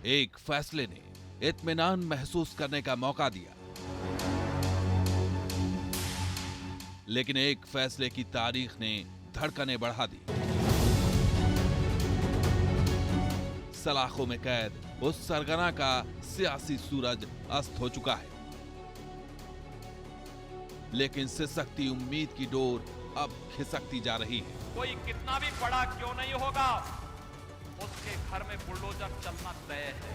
एक फैसले ने इत्मीनान महसूस करने का मौका दिया, लेकिन एक फैसले की तारीख ने धड़कनें बढ़ा दी। सलाखों में कैद उस सरगना का सियासी सूरज अस्त हो चुका है, लेकिन सिसकती उम्मीद की डोर अब खिसकती जा रही है। कोई कितना भी बड़ा क्यों नहीं होगा, उसके घर में बुलडोजर चलना तय है।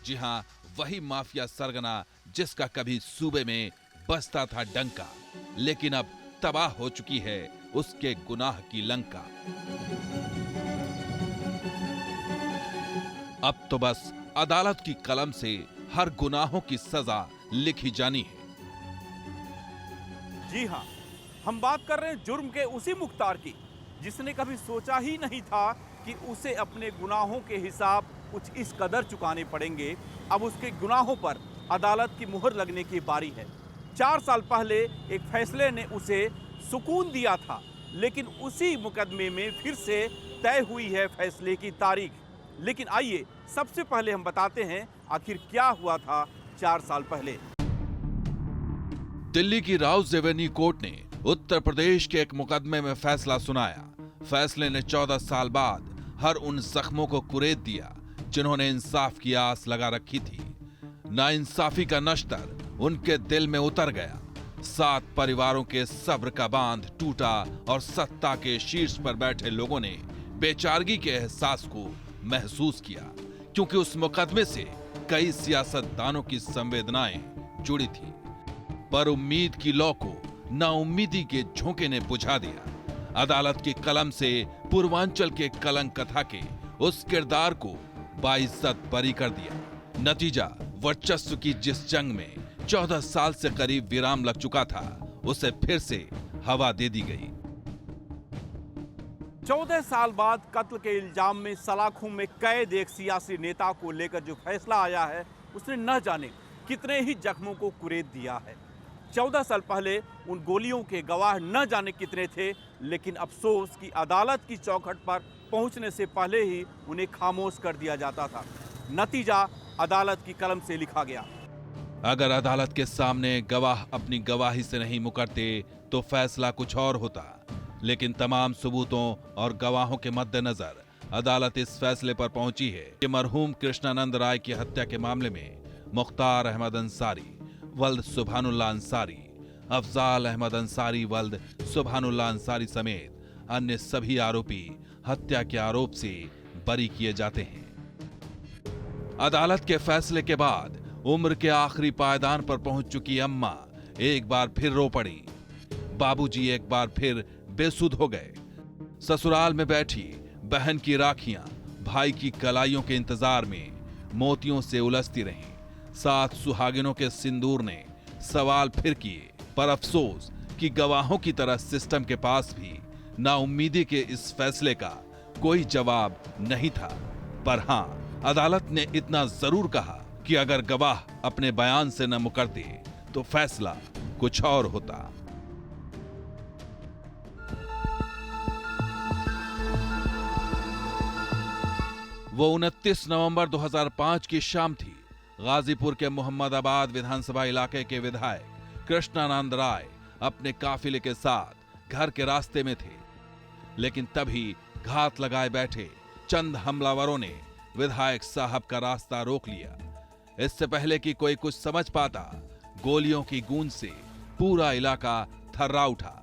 जी हां, वही माफिया सरगना जिसका कभी सूबे में बसता था डंका, लेकिन अब तबाह हो चुकी है उसके गुनाह की लंका। अब तो बस अदालत की कलम से हर गुनाहों की सजा लिखी जानी है। जी हां, हम बात कर रहे हैं जुर्म के उसी मुख्तार की जिसने कभी सोचा ही नहीं था कि उसे अपने गुनाहों के हिसाब कुछ इस कदर चुकाने पड़ेंगे। अब उसके गुनाहों पर अदालत की मुहर लगने की बारी है। 4 साल पहले एक फैसले ने उसे सुकून दिया था, लेकिन उसी मुकदमे में फिर से तय हुई है फैसले की तारीख। लेकिन आइए सबसे पहले हम बताते हैं आखिर क्या हुआ था 4 साल पहले। दिल्ली की राउज एवेन्यू कोर्ट ने उत्तर प्रदेश के एक मुकदमे में फैसला सुनाया। फैसले ने 14 साल बाद हर उन जख्मों को कुरेद दिया जिन्होंने इंसाफ की आस लगा रखी थी। नाइंसाफी का नश्तर उनके दिल में उतर गया। 7 परिवारों के सब्र का बांध टूटा और सत्ता के शीर्ष पर बैठे लोगों ने बेचारगी के एहसास को महसूस किया, क्योंकि उस मुकदमे से कई सियासतदानों की संवेदनाएं जुड़ी थी। पर उम्मीद की लौ को नाउम्मीदी के झोंके ने बुझा दिया। अदालत की कलम से पूर्वांचल के कलंक कथा के उस किरदार को बाइज्जत बरी कर दिया। नतीजा, वर्चस्व की जिस जंग में 14 साल से करीब विराम लग चुका था, उसे फिर से हवा दे दी गई। 14 साल बाद कत्ल के इल्जाम में सलाखों में कैद एक सियासी नेता को लेकर जो फैसला आया है, उसने न जाने कितने ही जख्मों को कुरेद दिया है। 14 साल पहले उन गोलियों के गवाह न जाने कितने थे, लेकिन अफसोस कि अदालत की चौखट पर पहुंचने से पहले ही उन्हें खामोश कर दिया जाता था। नतीजा अदालत की कलम से लिखा गया। अगर अदालत के सामने गवाह अपनी गवाही से नहीं मुकरते तो फैसला कुछ और होता, लेकिन तमाम सबूतों और गवाहों के मद्देनजर अदालत इस फैसले पर पहुंची है कि मरहूम कृष्णानंद राय की हत्या के मामले में मुख्तार अहमद अंसारी वल्द सुभानुल्लाह अंसारी, अफजाल अहमद अंसारी वल्द सुभानुल्लाह अंसारी समेत अन्य सभी आरोपी हत्या के आरोप से बरी किए जाते हैं। अदालत के फैसले के बाद उम्र के आखिरी पायदान पर पहुंच चुकी अम्मा एक बार फिर रो पड़ी। बाबूजी एक बार फिर बेसुध हो गए। ससुराल में बैठी बहन की राखियां भाई की कलाइयों के इंतजार में मोतियों से उलझती रहीं। 7 सुहागिनों के सिंदूर ने सवाल फिर किए, पर अफसोस कि गवाहों की तरह सिस्टम के पास भी नाउम्मीदी के इस फैसले का कोई जवाब नहीं था। पर हां, अदालत ने इतना जरूर कहा कि अगर गवाह अपने बयान से न मुकरते तो फैसला कुछ और होता। वो 29 नवंबर 2005 की शाम थी। गाजीपुर के मोहम्मदाबाद विधानसभा इलाके के विधायक कृष्णानंद राय अपने काफिले के साथ घर के रास्ते में थे, लेकिन तभी घात लगाए बैठे चंद हमलावरों ने विधायक साहब का रास्ता रोक लिया। इससे पहले कि कोई कुछ समझ पाता, गोलियों की गूंज से पूरा इलाका थर्रा उठा।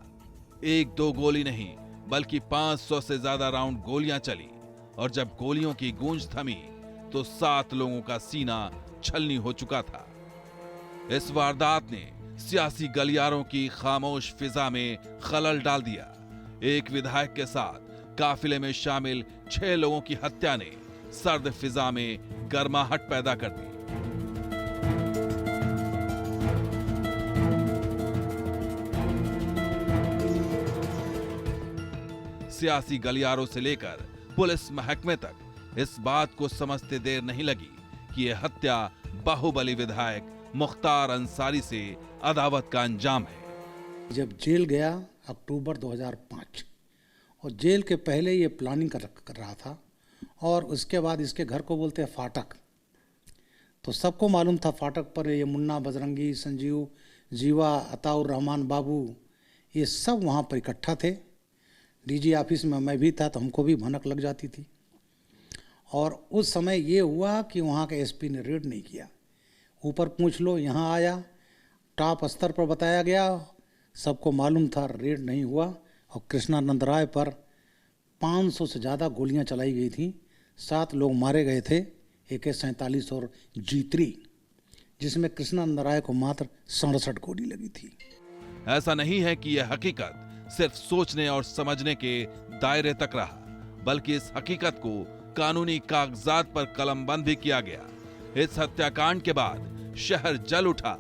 1-2 गोली नहीं, बल्कि 500 से ज्यादा राउंड गोलियां चली, और जब गोलियों की गूंज थमी तो 7 लोगों का सीना छलनी हो चुका था। इस वारदात ने सियासी गलियारों की खामोश फिजा में खलल डाल दिया। एक विधायक के साथ काफिले में शामिल 6 लोगों की हत्या ने सर्द फिजा में गर्माहट पैदा कर दी। सियासी गलियारों से लेकर पुलिस महकमे तक इस बात को समझते देर नहीं लगी कि यह हत्या बाहुबली विधायक मुख्तार अंसारी से अदावत का अंजाम है। जब जेल गया अक्टूबर 2005 और जेल के पहले ये प्लानिंग कर रहा था और उसके बाद इसके घर को बोलते हैं फाटक। तो सबको मालूम था फाटक पर ये मुन्ना, बजरंगी, संजीव, जीवा, अताउर रहमान बाबू ये सब वहाँ पर इकट्ठा थे। डीजी ऑफिस में मैं भी था तो हमको भी भनक लग जाती थी। और उस समय ये हुआ कि वहाँ के एसपी ने रेड नहीं किया। ऊपर पूछ लो, यहाँ आया, टॉप स्तर पर बताया गया, सबको मालूम था, रेड नहीं हुआ। और कृष्णानंद राय पर 500 से ज़्यादा गोलियां चलाई गई थी, 7 लोग मारे गए थे, AK-47 और G3, जिसमें कृष्णानंद राय को मात्र 67 गोली लगी थी। ऐसा नहीं है कि यह हकीकत सिर्फ सोचने और समझने के दायरे तक रहा, बल्कि इस हकीकत को कानूनी कागजात पर कलमबंद भी किया गया। इस हत्याकांड के बाद शहर जल उठा,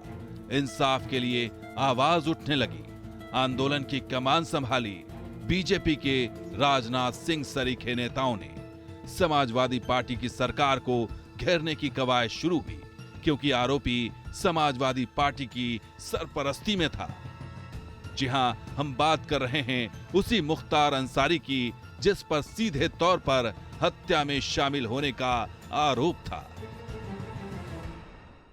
इंसाफ के लिए आवाज उठने लगी। आंदोलन की कमान संभाली बीजेपी के राजनाथ सिंह सरीखे नेताओं ने। समाजवादी पार्टी की सरकार को घेरने की कवायद शुरू हुई, क्योंकि आरोपी समाजवादी पार्टी की सरपरस्ती में था। जी हां, हम बात कर रहे हैं उसी मुख्तार अंसारी की, जिस पर सीधे तौर पर हत्या में शामिल होने का आरोप था।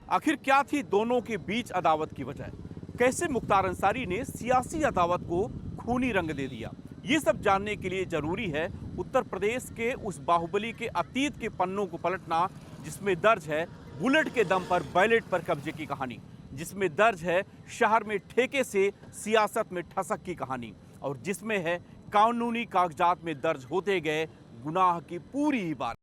आखिर क्या थी दोनों के बीच अदावत की वजह? कैसे मुख्तार अंसारी ने सियासी अदावत को खूनी रंग दे दिया? ये सब जानने के लिए जरूरी है उत्तर प्रदेश के उस बाहुबली के अतीत के पन्नों को पलटना, जिसमें दर्ज है बुलेट के दम पर बैलेट पर कब्जे की कहानी, जिसमें दर्ज है शहर में ठेके से सियासत में ठसक की कहानी, और जिसमें है कानूनी कागजात में दर्ज होते गए गुनाह की पूरी इबारत।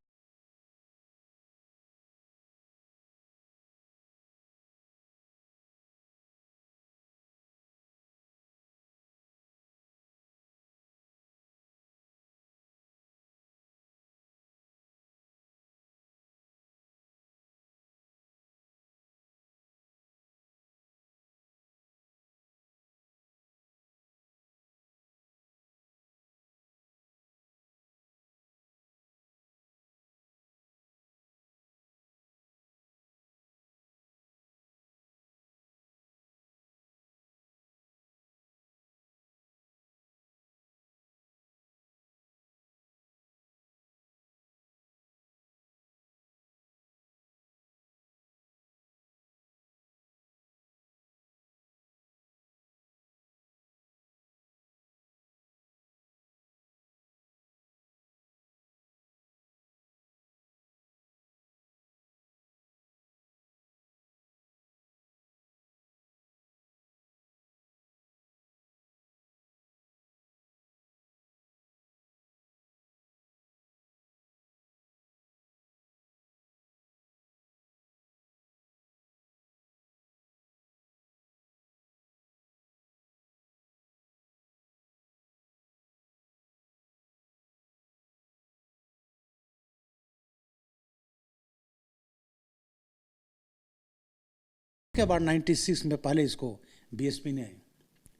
के बाद 96 में पहले इसको बीएसपी ने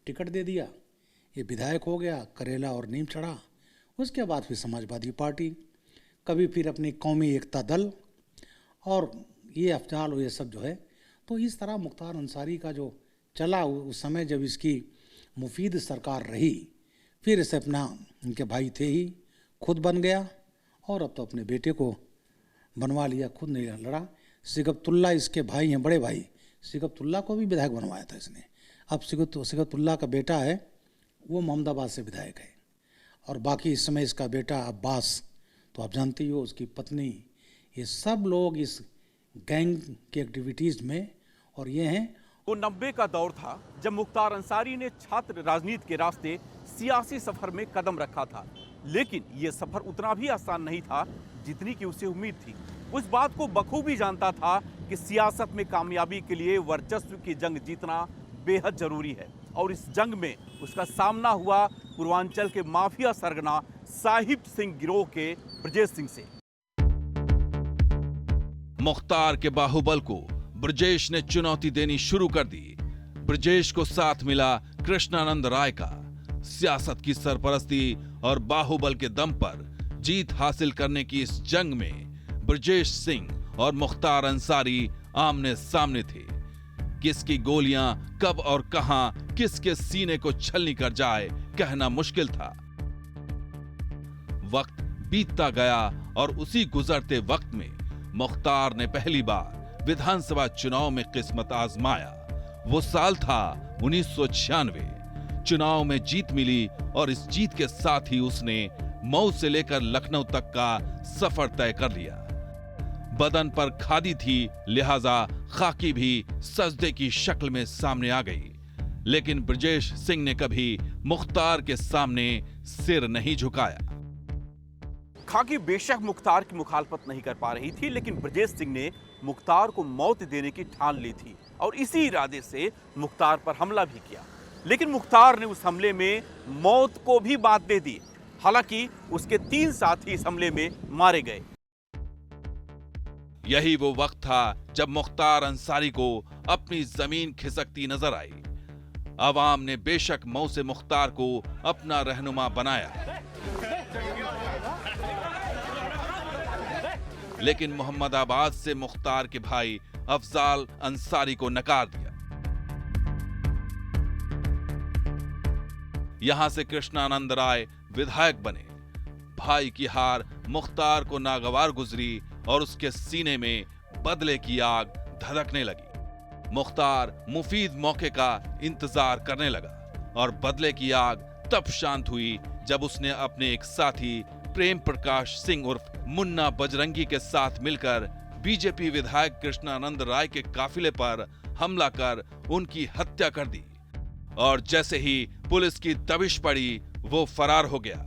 टिकट दे दिया, ये विधायक हो गया, करेला और नीम चढ़ा। उसके बाद फिर समाजवादी पार्टी, कभी फिर अपनी कौमी एकता दल और ये अफजाल और ये सब जो है। तो इस तरह मुख्तार अंसारी का जो चला उस समय जब इसकी मुफीद सरकार रही, फिर इसे अपना, इनके भाई थे ही, खुद बन गया और अब तो अपने बेटे को बनवा लिया, खुद नहीं लड़ा। सिगबतुल्ला इसके भाई हैं, बड़े भाई, सिगबतुल्ला को भी विधायक बनवाया था इसने। अब सिगबतुल्ला का बेटा है वो मोहम्मदाबाद से विधायक है, और बाकी इस समय इसका बेटा अब्बास, तो आप जानते ही हो, उसकी पत्नी, ये सब लोग इस गैंग की एक्टिविटीज़ में। और ये हैं, वो 90 का दौर था जब मुख्तार अंसारी ने छात्र राजनीति के रास्ते सियासी सफर में कदम रखा था, लेकिन ये सफर उतना भी आसान नहीं था जितनी कि उसे उम्मीद थी। उस बात को बखूबी जानता था कि सियासत में कामयाबी के लिए वर्चस्व की जंग जीतना बेहद जरूरी है, और इस जंग में उसका सामना हुआ पूर्वांचल के माफिया सरगना साहिब सिंह गिरोह के ब्रजेश सिंह से। मुख्तार के बाहुबल को ब्रजेश ने चुनौती देनी शुरू कर दी। ब्रजेश को साथ मिला कृष्णानंद राय का। सियासत की सरपरस्ती और बाहुबल के दम पर जीत हासिल करने की इस जंग में ब्रजेश सिंह और मुख्तार अंसारी आमने सामने थे। किसकी गोलियां कब और कहां किसके सीने को छलनी कर जाए कहना मुश्किल था। वक्त बीतता गया और उसी गुजरते वक्त में मुख्तार ने पहली बार विधानसभा चुनाव में किस्मत आजमाया। वो साल था 1996। चुनाव में जीत मिली और इस जीत के साथ ही उसने मऊ से लेकर लखनऊ तक का सफर तय कर लिया। बदन पर खादी थी, लिहाजा खाकी भी सजदे की शक्ल में सामने आ गई। लेकिन ब्रजेश सिंह ने कभी मुख्तार के सामने सिर नहीं झुकाया। खाकी बेशक मुख्तार की मुखालफत नहीं कर पा रही थी, लेकिन ब्रजेश सिंह ने मुख्तार को मौत देने की ठान ली थी और इसी इरादे से मुख्तार पर हमला भी किया। लेकिन मुख्तार ने उस हमले में मौत को भी बात दे दी। हालांकि उसके 3 साथी इस हमले में मारे गए। यही वो वक्त था जब मुख्तार अंसारी को अपनी जमीन खिसकती नजर आई। अवाम ने बेशक मऊ से मुख्तार को अपना रहनुमा बनाया, लेकिन मोहम्मदाबाद से मुख्तार के भाई अफजाल अंसारी को नकार दिया। यहां से कृष्णानंद राय विधायक बने। भाई की हार मुख्तार को नागवार गुजरी और उसके सीने में बदले की आग धधकने लगी। मुख्तार मुफीद मौके का इंतजार करने लगा और बदले की आग तब शांत हुई जब उसने अपने एक साथी प्रेम प्रकाश सिंह उर्फ मुन्ना बजरंगी के साथ मिलकर बीजेपी विधायक कृष्णानंद राय के काफिले पर हमला कर उनकी हत्या कर दी और जैसे ही पुलिस की दबिश पड़ी वो फरार हो गया।